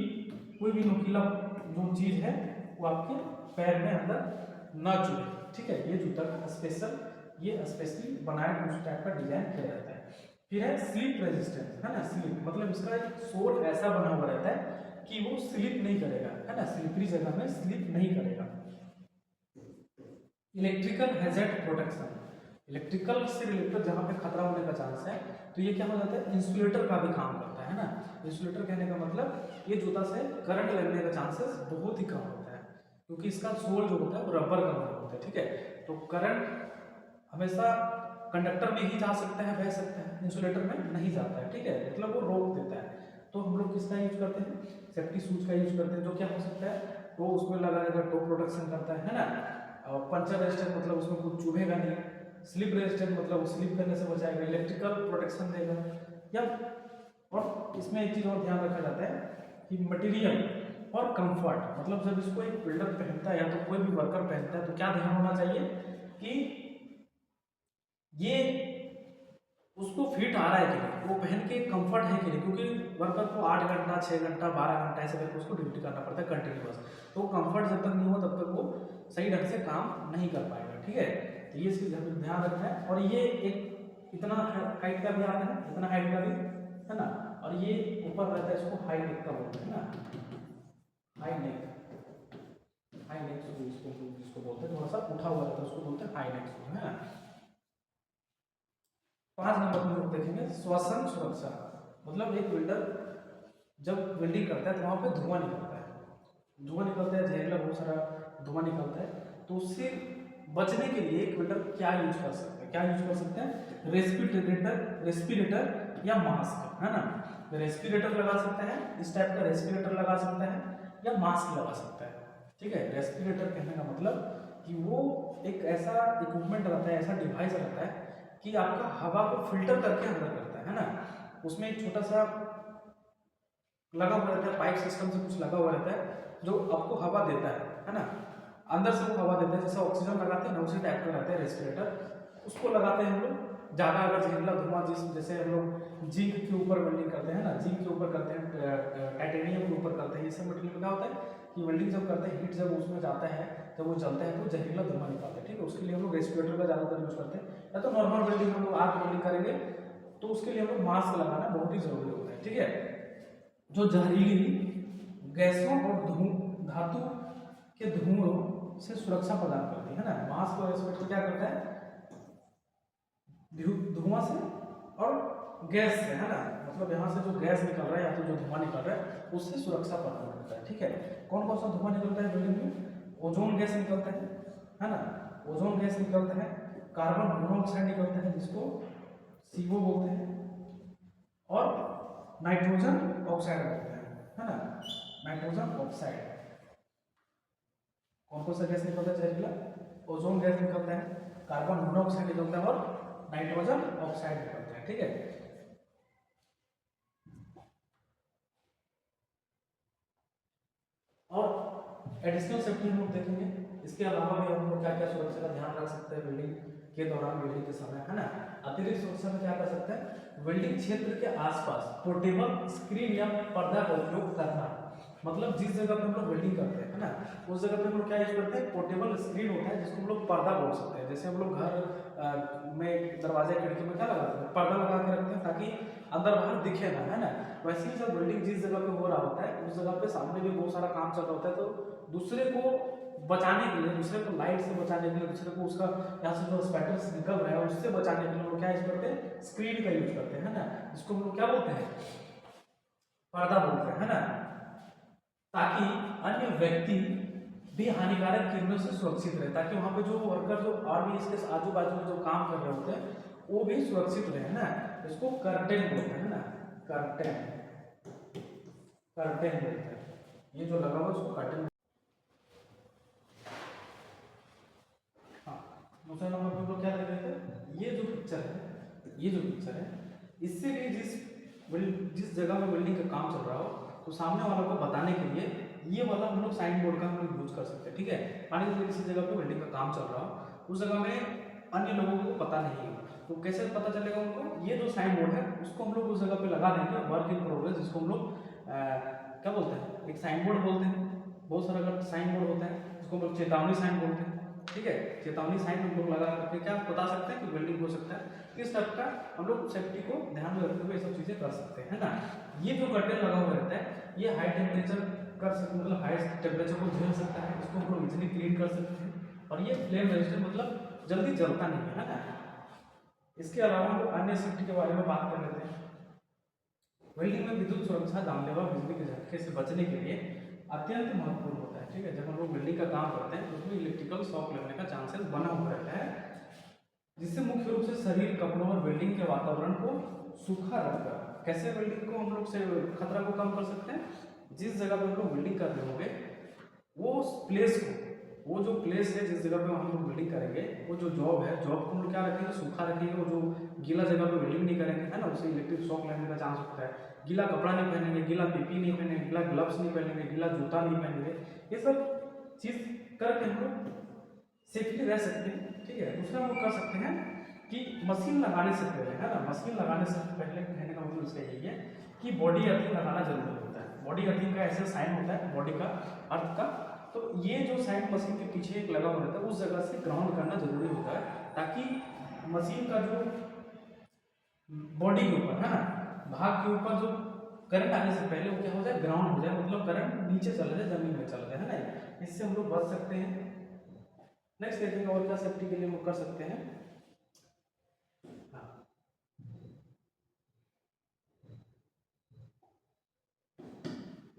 कोई भी नुकीला जो चीज है वो आपके पैर में अंदर ना चुभे, ठीक है। ये जूता का स्पेशल, ये स्पेशली बनाया उस टाइप का डिजाइन किया जाता है। फिर है स्लिप रेजिस्टेंस, है ना। स्लिप मतलब इसका एक सोल ऐसा बना हुआ रहता है कि वो स्लिप नहीं करेगा, है ना, स्लिपरी जगह में स्लिप नहीं करेगा। इलेक्ट्रिकल हैजर्ड प्रोटेक्शन, इलेक्ट्रिकल से रिलेटेड जहाँ पे खतरा होने का चांस है तो ये क्या हो जाता है, इंसुलेटर का भी काम करता है ना। इंसुलेटर कहने का मतलब ये जूता से करंट लगने का चांसेस बहुत ही कम होता है, क्योंकि इसका सोल जो होता है वो रबर का बना होता है, ठीक है। तो करंट हमेशा कंडक्टर में ही जा सकता है, बह सकता है, इंसुलेटर में नहीं जाता है, ठीक है, मतलब वो रोक देता है। तो हम लोग किसका यूज करते हैं, सेफ्टी शूज का यूज करते हैं, जो क्या हो सकता है वो उसमें लगा रहेगा, टो प्रोटेक्शन करता है ना। और पंचर रेजिस्टेंट मतलब उसमें कुछ चुभेगा नहीं, स्लिप रेजिस्टेंट मतलब स्लिप करने से बचाएगा, इलेक्ट्रिकल प्रोटेक्शन देगा। या और इसमें एक चीज और ध्यान रखा जाता है कि मटेरियल और कंफर्ट, मतलब जब इसको एक बिल्डर पहनता है या तो कोई भी वर्कर पहनता है तो क्या ध्यान होना चाहिए कि ये उसको फिट आ रहा है कि नहीं, वो पहन के कंफर्ट है कि नहीं, क्योंकि वर्कर को 8 घंटा 6 घंटा 12 घंटा ऐसे करके उसको ड्यूटी करना पड़ता है कंटिन्यूअस। तो कंफर्ट जब तक नहीं हो तब तक वो सही ढंग से काम नहीं कर पाएगा, ठीक है। तो ये इसकी ध्यान रखना है। और ये एक इतना हाइट का भी आता है, इतना हाइट का भी है ना, और ये ऊपर रहता है, इसको हाई नेक का बोलते हैं ना, हाई नेक, हाई नेक इसको बोलते हैं, थोड़ा सा उठा हुआ रहता है उसको बोलते हैं हाई नेक, है ना। 5 नंबर में लोग देखेंगे श्वसन सुरक्षा, मतलब एक वेल्डर जब वेल्डिंग करता है तो वहाँ पे धुआं निकलता है, जहरीला बहुत सारा धुआं निकलता है। तो उससे बचने के लिए एक वेल्डर क्या यूज कर सकते हैं, रेस्पिरेटर या मास्क, है ना। रेस्पिरेटर लगा सकता है, इस टाइप का रेस्पिरेटर लगा सकता है, या मास्क लगा सकता है, ठीक है। रेस्पिरेटर कहने का मतलब कि वो एक ऐसा इक्विपमेंट रहता है, ऐसा डिवाइस रहता है कि आपका हवा को फिल्टर करके अंदर करता है ना। उसमें एक छोटा सा लगा हुआ रहता है, पाइप सिस्टम से कुछ लगा हुआ रहता है जो आपको हवा देता है ना, अंदर से वो हवा देता है, जैसे ऑक्सीजन लगाते हैं ना उसी टाइप का रहता है रेस्पिरेटर। उसको लगाते हैं हम लोग ज़्यादा अगर जहरीला धुआं, जैसे हम लोग जिंक के ऊपर वेल्डिंग करते हैं ना, जिंक के ऊपर करते हैं, टाइटेनियम के ऊपर करते हैं, ये सब मटेरियल क्या होता है कि वेल्डिंग जब करते हैं, हीट जब उसमें जाता है, जब वो जलता है तो जहरीला धुआं निकलता है, ठीक है। उसके लिए हम लोग रेस्पिरेटर का ज़्यादातर यूज करते हैं, या तो नॉर्मल वेल्डिंग हम लोग आग वेल्डिंग करेंगे तो उसके लिए हम लोग मास्क लगाना बहुत ही जरूरी होता है, ठीक है। जो जहरीली गैसों और धातु के धुओं से सुरक्षा प्रदान करती है ना। मास्क और रेस्पिरेटर क्या करता है, धुआं से और गैस से, है ना, मतलब यहाँ से जो गैस निकल रहा है या तो जो धुआं निकल रहा है उससे सुरक्षा प्रदान करता है, ठीक है। कौन कौन सा धुआं निकलता है बिल्डिंग में, ओजोन गैस निकलता है ना, ओजोन गैस निकलता है, कार्बन मोनोऑक्साइड निकलता है जिसको CO बोलते हैं, और नाइट्रोजन ऑक्साइड बोलते हैं, है ना, नाइट्रोजन ऑक्साइड। कौन कौन सा गैस निकलता है जहरीला, ओजोन गैस निकलता है, कार्बन मोनोऑक्साइड निकलता है और नाइट्रोजन ऑक्साइड निकलता है, ठीक है। और एडिशनल सेफ्टी हम लोग देखेंगे, इसके अलावा भी हम लोग क्या क्या सुरक्षा का ध्यान रख सकते हैं वेल्डिंग के दौरान, वेल्डिंग के समय, है ना। अतिरिक्त सुरक्षा में क्या कर सकते हैं, वेल्डिंग क्षेत्र के आसपास पोर्टेबल स्क्रीन या पर्दा का उपयोग करना, मतलब जिस जगह पे हम लोग वेल्डिंग करते हैं, है ना, उस जगह पे हम लोग क्या यूज करते हैं, पोर्टेबल स्क्रीन होता है जिसको हम लोग पर्दा बोल सकते हैं। जैसे हम लोग घर में दरवाजे खिड़की में क्या लगाते हैं, पर्दा लगा के रखते हैं ताकि अंदर बाहर दिखे ना, है ना। वैसे ही जब वेल्डिंग जिस जगह पे हो रहा होता है उस जगह पे सामने भी बहुत सारा काम चल रहा होता है, तो दूसरे को बचाने के लिए, दूसरे को लाइट से बचाने के लिए, दूसरे को उसका यहाँ से जो स्पैटर्स निकल रहा है उससे बचाने के लिए हम लोग क्या यूज करते हैं, स्क्रीन का यूज करते हैं, है ना, जिसको हम लोग क्या बोलते हैं, पर्दा बोलते हैं, है ना, ताकि अन्य व्यक्ति भी हानिकारक किरणों से सुरक्षित रहे, ताकि वहां पे जो वर्कर जो और भी इसके आजू बाजू में जो काम कर रहे होते हैं वो भी सुरक्षित रहे, है ना। इसको कर्टेन बोलते हैं ना, कर्टेन, कर्टेन बोलते हैं, ये जो लगा हुआ उसको कर्टेन। हाँ, दूसरा नंबर पे लोग क्या देख रहे थे, ये जो पिक्चर है, ये जो पिक्चर है, इससे भी जिस जगह में बिल्डिंग का काम चल रहा हो तो सामने वालों को बताने के लिए ये वाला हम लोग साइन बोर्ड का हम लोग यूज कर सकते हैं, ठीक है। मान लीजिए किसी जगह पे बिल्डिंग का काम चल रहा हो, उस जगह में अन्य लोगों को पता नहीं है, तो कैसे पता चलेगा उनको, ये जो साइन बोर्ड है उसको हम लोग उस जगह पे लगा देंगे, वर्क इन प्रोग्रेस, जिसको हम लोग क्या बोलते हैं, एक साइन बोर्ड बोलते हैं। बहुत सारा अगर साइन बोर्ड होता है जिसको हम लोग चेतावनी साइन बोलते हैं, ठीक है। चेतावनी साइन हम लोग लगा करके क्या बता सकते हैं कि बिल्डिंग हो सकता है, इस टाइप का हम लोग सेफ्टी को ध्यान में रखते हुए ये सब चीजें कर सकते हैं, है ना। ये जो कर्टेन लगा हुआ रहता है ये हाई टेम्परेचर कर सकते, मतलब हाई टेम्परेचर को झेल सकता है, इसको हम लोग इजिली क्लीन कर सकते हैं, और ये फ्लेम रेजिस्टेंट मतलब जल्दी जलता नहीं है ना। इसके अलावा हम लोग अन्य सेफ्टी के बारे में बात कर लेते हैं। वेल्डिंग में विद्युत सुरक्षा जानलेवा बिजली के झटके से बचने के लिए अत्यंत महत्वपूर्ण होता है, ठीक है। जब हम लोग वेल्डिंग का काम करते हैं तो उसमें इलेक्ट्रिकल शॉक लगने का चांसेस बना हुआ रहता है, जिससे मुख्य रूप से शरीर, कपड़ों और वेल्डिंग के वातावरण को सूखा रखकर कैसे वेल्डिंग को हम लोग से खतरा को कम कर सकते हैं। जिस जगह पे हम लोग वेल्डिंग कर रहे होंगे वो प्लेस को, वो जो प्लेस है जिस जगह पे हम लोग वेल्डिंग करेंगे, वो जो जॉब है, जॉब को हम लोग क्या रखेंगे, सूखा रखेंगे। वो जो गीला जगह पे वेल्डिंग नहीं करेंगे, है ना, उससे इलेक्ट्रिक शॉक लगने का चांस होता है। गीला कपड़ा नहीं पहनेंगे, गीला पीपी नहीं पहनेंगे, गीला ग्लव्स नहीं पहनेंगे, गीला जूता नहीं पहनेंगे। ये सब चीज़ करके हम लोग सेफ्टी रह सकते हैं। ठीक है, दूसरा हम लोग कर सकते हैं कि मशीन लगाने से पहले, है ना, मशीन लगाने से पहले कहने का मतलब इसका यही है कि बॉडी अर्थिंग लगाना जरूरी होता है। बॉडी अर्थिंग का ऐसा साइन होता है बॉडी का अर्थ का, तो ये जो साइन मशीन के पीछे एक लगा हुआ रहता है उस जगह से ग्राउंड करना जरूरी होता है, ताकि मशीन का जो बॉडी के ऊपर, है ना, भाग के ऊपर जो करंट आने से पहले वो क्या हो जाए, ग्राउंड हो जाए, मतलब करंट नीचे चला जाए, जमीन में चला जाए, है ना। इससे हम लोग बच सकते हैं। नेक्स्ट देखेंगे और क्या सेफ्टी के लिए हम कर सकते हैं।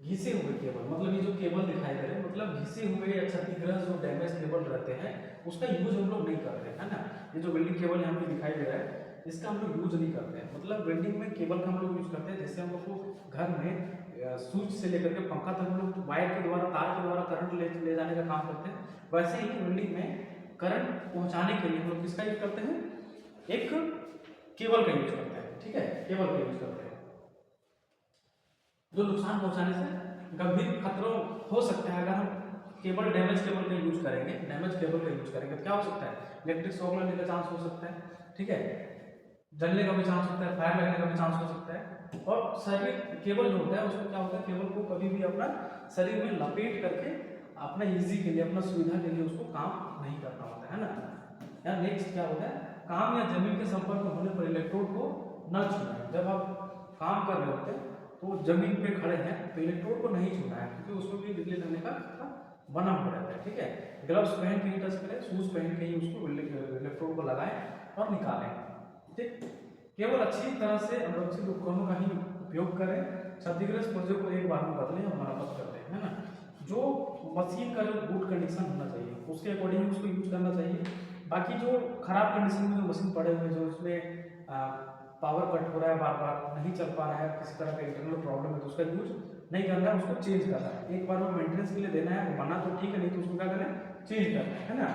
घिसे हुए केबल, मतलब ये जो केबल दिखाई दे रहे हैं, मतलब घिसे हुए या क्षतिग्रस्त जो डैमेज केबल रहते हैं उसका यूज हम लोग नहीं करते, है ना। ये जो वेल्डिंग केबल यहाँ पे दिखाई दे रहा है इसका हम लोग यूज नहीं करते हैं। मतलब वेल्डिंग में केबल का हम लोग यूज करते हैं, जैसे हम लोग को घर में स्विच से लेकर के पंखा तक हम लोग वायर के द्वारा, तार के द्वारा करंट ले जाने का काम करते हैं, वैसे ही वेल्डिंग में करंट पहुँचाने के लिए हम लोग किसका यूज करते हैं, एक केबल का यूज करते हैं। ठीक है, केबल का यूज करते हैं जो नुकसान पहुंचाने से गंभीर खतरों हो सकता है। अगर हम केबल डैमेज केबल का यूज करेंगे, डैमेज केबल का यूज करेंगे तो क्या हो सकता है, इलेक्ट्रिक शॉक लगने का चांस हो सकता है। ठीक है, जलने का भी चांस होता है, फायर लगने का भी चांस हो सकता है। और शरीर केबल जो होता है उसको क्या होता है, केबल को कभी भी अपना शरीर में लपेट करके अपना इजी के लिए, अपना सुविधा के लिए उसको काम नहीं करना होता है ना। या नेक्स्ट क्या होता है, काम या जमीन के संपर्क में होने पर इलेक्ट्रोड को न छूना। जब आप काम कर रहे होते हैं तो जमीन पे खड़े हैं तो इलेक्ट्रोड को नहीं छूना है, क्योंकि उसमें भी बिजली लगने का बना हुआ रहता है। ठीक है, ग्लव्स पहन के ही टच करें, शूज पहन के ही उसको इलेक्ट्रोड को लगाएं और निकालें। ठीक, केवल अच्छी तरह से अनुरक्षित उपकरणों का ही उपयोग करें। क्षतिग्रस्त पुर्जे को एक बार में बदलें और मरम्मत कर दें, है ना। जो मशीन का जो गुड कंडीशन होना चाहिए उसके अकॉर्डिंग उसको यूज करना चाहिए। बाकी जो खराब कंडीशन में जो मशीन पड़े हुए, जो उसमें पावर कट हो रहा है, बार बार नहीं चल पा रहा है, किसी तरह का इंटरनल प्रॉब्लम है तो उसका यूज नहीं करना है, उसको चेंज करना है। एक बार में मेंटेनेंस के लिए देना है, वो बना तो ठीक है, नहीं तो उसको क्या करें, चेंज करना है ना।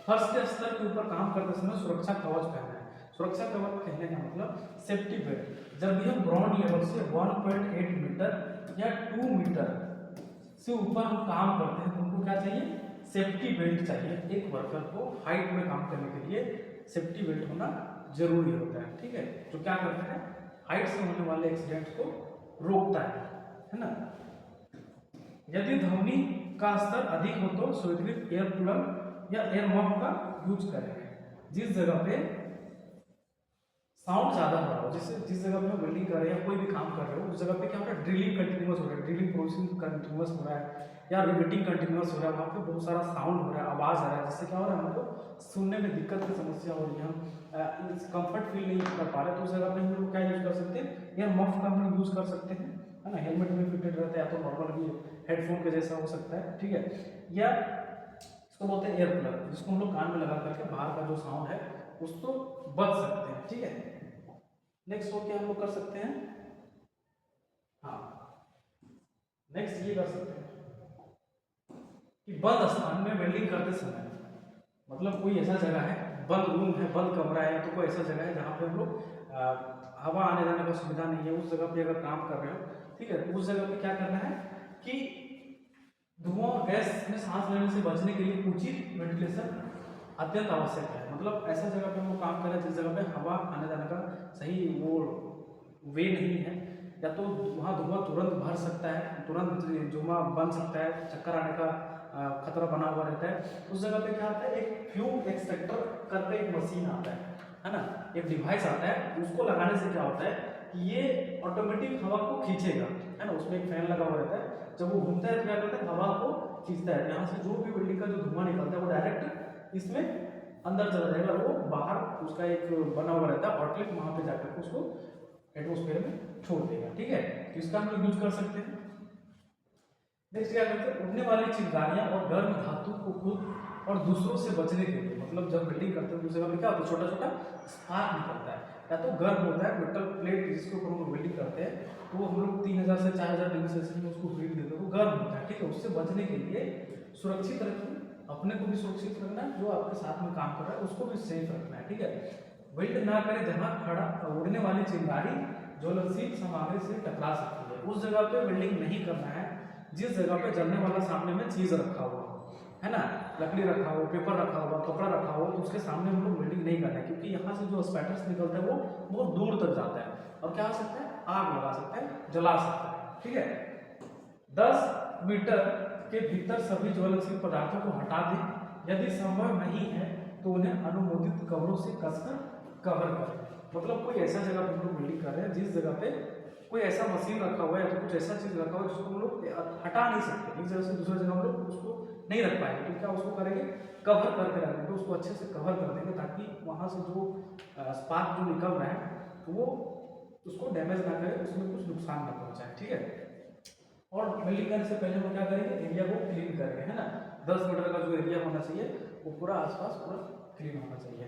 फर्श के स्तर के ऊपर काम करते समय सुरक्षा कवच पहनना है। सुरक्षा कवच कहने का मतलब सेफ्टी बेल्ट। जब भी हम ग्राउंड लेवल से 1.8 मीटर या 2 मीटर से ऊपर हम काम करते हैं तो उनको क्या चाहिए, सेफ्टी बेल्ट चाहिए। एक वर्कर को हाइट में काम करने के लिए सेफ्टी बेल्ट होना जरूरी होता है। ठीक है, जो क्या करता है, हाइट से होने वाले एक्सीडेंट्स को रोकता है ना। यदि ध्वनि का स्तर अधिक हो तो स्वीकृत एयर प्लग या एयर मफ का यूज करें। जिस जगह पे साउंड ज्यादा हो रहा हो, जैसे जिस जगह पे वेल्डिंग कर रहे हैं या कोई भी काम कर रहे हो उस जगह पे क्या हो रहा है, ड्रिलिंग कंटिन्यूअस हो रहा है, ड्रिलिंग प्रोसेसिंग कंटिन्यूअस हो रहा है या रिवेटिंग कंटिन्यूअस हो रहा है, वहाँ पे बहुत सारा साउंड हो रहा है, आवाज आ रहा है, जिससे क्या हो रहा है, हमको सुनने में दिक्कत की समस्या हो रही है, हम कंफर्ट फील नहीं कर पा रहे। तो उस जगह पे हम लोग क्या यूज कर सकते हैं, एयर मफ का हम लोग यूज कर सकते हैं, है ना। हेलमेट में फिटेड रहता है, या तो नॉर्मल भी हेडफोन के जैसा हो सकता है। ठीक है, या इसको बोलते हैं एयर प्लग, जिसको हम लोग कान में लगा करके बाहर का जो साउंड है उसको बच सकते हैं। ठीक है, नेक्स्ट और क्या हम लोग कर सकते हैं, हाँ नेक्स्ट ये कर सकते हैं कि बंद स्थान में वेल्डिंग करते समय, मतलब कोई ऐसा जगह है, बंद रूम है, बंद कमरा है, तो कोई ऐसा जगह है जहाँ पे हम लोग हवा आने जाने का सुविधा नहीं है, उस जगह पे अगर काम कर रहे हो, ठीक है, तो उस जगह पे क्या करना है कि धुआं और गैस में सांस लेने से बचने के लिए उचित वेंटिलेशन अत्यंत आवश्यक है। मतलब ऐसा जगह पे हम लोग काम करें जिस जगह पे हवा आने जाने का सही वो वे नहीं है, या तो वहाँ धुआं तुरंत भर सकता है, तुरंत धुआं बन सकता है, चक्कर आने का खतरा बना हुआ रहता है। उस जगह पे क्या आता है, एक फ्यूम एक्सट्रैक्टर करके एक मशीन आता है ना, एक डिवाइस आता है, उसको लगाने से क्या होता है कि ये ऑटोमेटिक हवा को खींचेगा, है ना। उसमें एक फैन लगा हुआ रहता है, जब वो घूमता है तो क्या करता है, हवा को खींचता है। यहाँ से जो भी बिल्डिंग का जो धुआं निकलता है वो डायरेक्ट इसमें अंदर चला जाएगा, वो बाहर उसका एक बना हुआ रहता है आउटलेट, वहां पे जाकर उसको एटमॉस्फेयर में छोड़ देगा। ठीक है, तो इसका हम लोग यूज कर सकते हैं। नेक्स्ट क्या करते हैं, उड़ने वाली चिंगारियां और गर्म धातु को खुद और दूसरों से बचने के लिए, मतलब जब वेल्डिंग करते हैं तो उस जगह पे क्या होता है, छोटा छोटा स्पार्क निकलता है, या तो गर्म होता है मेटल प्लेट जिसके ऊपर हम लोग वेल्डिंग करते हैं, तो वो हम लोग 3000 से 4000 डिग्री सेल्सियस में उसको हीट देते हैं, वो गर्म होता है, ठीक है। उससे बचने के लिए सुरक्षित रखिए, अपने को भी सुरक्षित रखना है, जो आपके साथ में काम कर रहा है उसको भी सेफ रखना है, ठीक है। वेल्ड ना करें जहाँ खड़ा उड़ने वाली चिंगारी ज्वलनशील सामग्री से टकरा सकती है, उस जगह पे वेल्डिंग नहीं करना है जिस जगह पे जलने वाला सामने में चीज रखा हुआ है ना, लकड़ी रखा हुआ, पेपर रखा हुआ, कपड़ा रखा हुआ, तो उसके सामने हम लोग वेल्डिंग नहीं करना है, क्योंकि यहाँ से जो स्पैटर्स निकलता है वो बहुत दूर तक जाता है और क्या हो सकता है, आग लगा सकता है, जला सकता है, ठीक है। 10 मीटर के भीतर सभी ज्वलनशील पदार्थों को हटा दें, यदि संभव नहीं है तो उन्हें अनुमोदित कवरों से कसकर कवर करें। मतलब कोई ऐसा जगह पे हम लोग वेल्डिंग कर रहे हैं जिस जगह पे कोई ऐसा मशीन रखा हुआ है या तो कुछ ऐसा चीज रखा हुआ है जिसको हम लोग हटा नहीं सकते, एक जगह से दूसरी जगह हम लोग उसको नहीं रख पाएंगे, तो क्या उसको करेंगे, कवर करके रखेंगे, उसको अच्छे से कवर कर देंगे ताकि वहां से जो स्पार्क जो निकल रहा है तो वो उसको डैमेज ना करे, उसमें कुछ नुकसान ना पहुंचाए, ठीक है। और वेल्डिंग करने से पहले हम क्या करेंगे, एरिया को क्लीन करेंगे, है ना। 10 मीटर का जो एरिया होना चाहिए वो पूरा आसपास पूरा क्लीन होना चाहिए।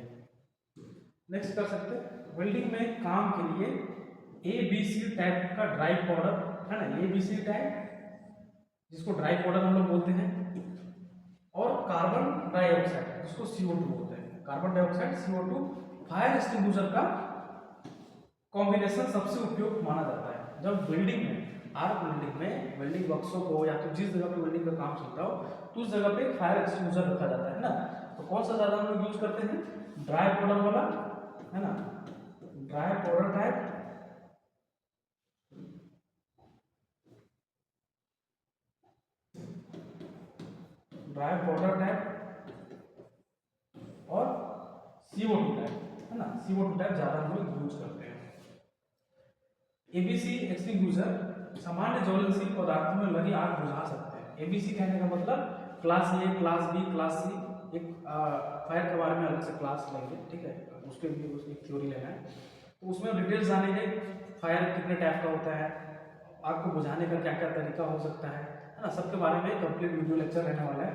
नेक्स्ट कर सकते हैं, वेल्डिंग में काम के लिए ABC टाइप का ड्राई पाउडर, है ना, ABC टाइप जिसको ड्राई पाउडर हम लोग बोलते हैं, और कार्बन डाइऑक्साइड जिसको CO2 बोलते हैं, carbon dioxide CO2 fire extinguisher का कॉम्बिनेशन सबसे उपयुक्त माना जाता है। जब वेल्डिंग में आर्क वेल्डिंग में वेल्डिंग बक्सों को या तो जिस जगह पे वेल्डिंग का काम चलता हो तो उस जगह पे फायर एक्सटिंग्विशर रखा जाता है ना, तो कौन सा ज्यादा हम लोग यूज करते हैं, ड्राई पाउडर वाला, है ना, dry powder type, dry powder type और CO2 टाइप, है ना, CO2 टाइप ज्यादा हम लोग यूज करते हैं। ABC एक्सटिंग्विशर सामान्य ज्वलनशील पदार्थों में लगी आग बुझा सकते हैं। ABC कहने का मतलब class A, class B, class C, एक फायर के बारे में अलग से क्लास लेंगे, ठीक है, उसके लिए उसकी थ्योरी लेना है, तो उसमें डिटेल्स जानेंगे, फायर कितने टाइप का होता है, आग को बुझाने का क्या क्या तरीका हो सकता है ना, सबके बारे में कंप्लीट वीडियो लेक्चर रहने वाला है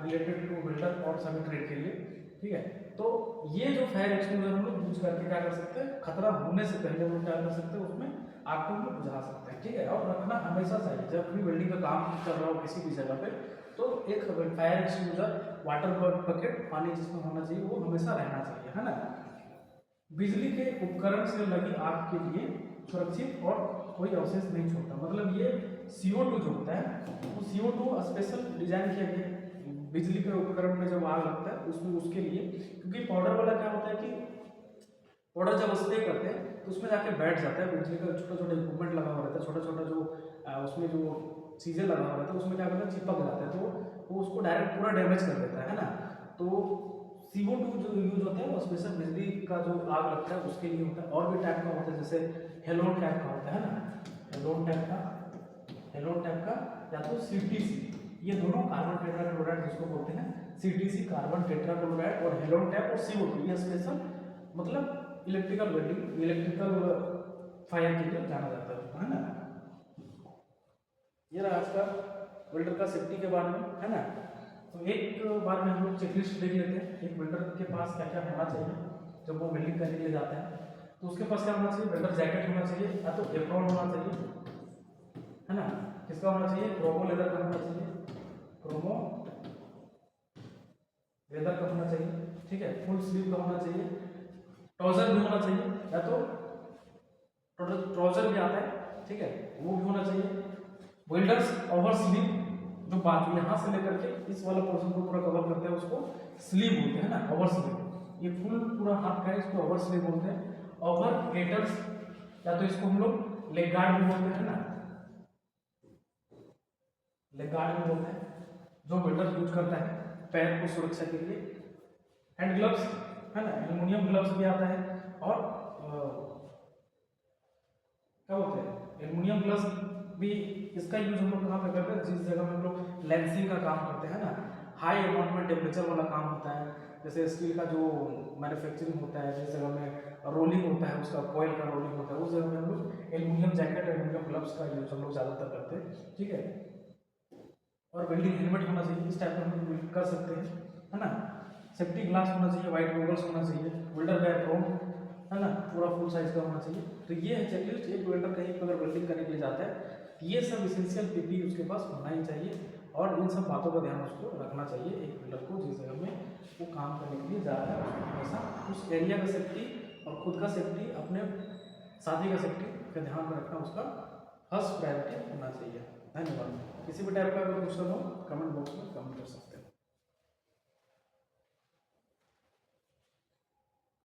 रिलेटेड टू वेल्डर और सभी ट्रेड के लिए, ठीक है। तो ये जो फायर एक्सटिंग्विशर हम लोग यूज करके क्या कर सकते हैं, खतरा होने से पहले हम लोग क्या कर सकते हैं, उसमें आग को हम लोग बुझा सकते हैं, ठीक है। और रखना हमेशा चाहिए, जब भी वेल्डिंग का काम कर रहा हो किसी भी जगह पे, तो एक फायर एक्सटिंग्विशर वाटर बकेट पानी जिसमें होना चाहिए वो हमेशा रहना चाहिए, है ना। बिजली के उपकरण से लगी आग के लिए सुरक्षित और कोई अवशेष नहीं छोड़ता, मतलब ये CO2 जो होता है वो CO2 स्पेशल डिजाइन किया गया है बिजली के उपकरण में जब आग लगता है उसमें उसके लिए, क्योंकि पाउडर वाला क्या होता है कि पाउडर जब स्प्रे करते हैं तो उसमें जाके बैठ जाता है, बिजली का छोटा छोटा इक्विपमेंट लगा हुआ रहता है, छोटा छोटा जो उसमें जो चीज़ें लगा हुआ रहता है उसमें क्या करता है, चिपक जाता है, तो वो उसको डायरेक्ट पूरा डैमेज कर देता है ना। तो CO2 जो यूज होता है वो स्पेशल बिजली का जो आग लगता है उसके लिए होता है। और भी टाइप का होता है, जैसे हेलोन टाइप का होता है ना, हेलोन टाइप का या तो CTC, ये दोनों कार्बन टेट्राक्लोराइड जिसको बोलते हैं, CTC कार्बन टेट्राक्लोराइड और हेलोन टाइप और CO2 ये स्पेशल मतलब इलेक्ट्रिकल वेल्डिंग, इलेक्ट्रिकल फायर के लिए जाना जाता है उसको, है ना। ये रहा आज का वेल्डर का सेफ्टी के बारे में, है ना। तो एक बार में हम लोग चेकलिस्ट देख लेते हैं, एक वेल्डर के पास क्या क्या होना चाहिए जब वो वेल्डिंग करने के लिए जाता है। तो उसके पास क्या होना चाहिए, वेल्डर जैकेट होना चाहिए, या तो एप्रॉन होना चाहिए, है ना, किसका होना चाहिए, क्रोमो लेदर का होना चाहिए, क्रोमो लेदर का होना चाहिए, ठीक है, फुल स्लीव का होना चाहिए, ट्राउजर भी होना चाहिए, या तो ट्राउजर भी आता है, ठीक है, वो भी होना चाहिए। वेल्डर्स ओवर स्लीव जो बाजू यहाँ से लेकर के इस वाला पोर्शन को पूरा कवर करते हैं उसको स्लीव बोलते हैं ना, ओवर स्लीव, ये फुल पूरा हाथ का है इसको ओवर स्लीव बोलते हैं। ओवर गेटर्स या तो इसको हम लोग लेग गार्ड भी बोलते हैं ना, लेग गार्ड भी बोलते हैं, जो वेल्डर यूज करता है पैर को सुरक्षा के लिए। हैंड ग्लव्स, है ना, एल्युमिनियम ग्लव्स भी आता है, और क्या बोलते हैं, एल्युमिनियम ग्लव्स भी, इसका यूज हम लोग कहाँ पे करते हैं, जिस जगह में हम लोग लेंसिंग का काम करते हैं ना, हाई अमाउंट में टेम्परेचर वाला काम होता है, जैसे स्टील का जो मैन्युफैक्चरिंग होता है, जिस जगह में रोलिंग होता है, उसका कॉइल का रोलिंग होता है, उस जगह में हम लोग एल्युमिनियम जैकेट, एल्युमिनियम ग्लव्स का यूज हम लोग ज़्यादातर करते हैं, ठीक है। और वेल्डिंग हेलमेट होना चाहिए, इस टाइप का हम लोग कर सकते हैं, है ना। सेफ्टी ग्लास होना चाहिए, वाइट गॉगल्स होना चाहिए, वेल्डर का एप्रोन, है ना, पूरा फुल साइज का होना चाहिए। तो ये है चेकलिस्ट। एक वेल्डर कहीं पर अगर वेल्डिंग करने के लिए जाता है तो ये सब इसेंशियल पीपी उसके पास होना ही चाहिए, और इन सब बातों का ध्यान उसको रखना चाहिए। एक वेल्डर को जिस जगह में वो काम करने के लिए जा रहा है उसको हमेशा उस एरिया का सेफ्टी और खुद का सेफ्टी, अपने साथी का सेफ्टी का ध्यान में रखना उसका फर्स्ट प्रायोरिटी होना चाहिए। धन्यवाद। किसी भी टाइप का अगर क्वेश्चन हो कमेंट बॉक्स में कमेंट कर सकते हैं।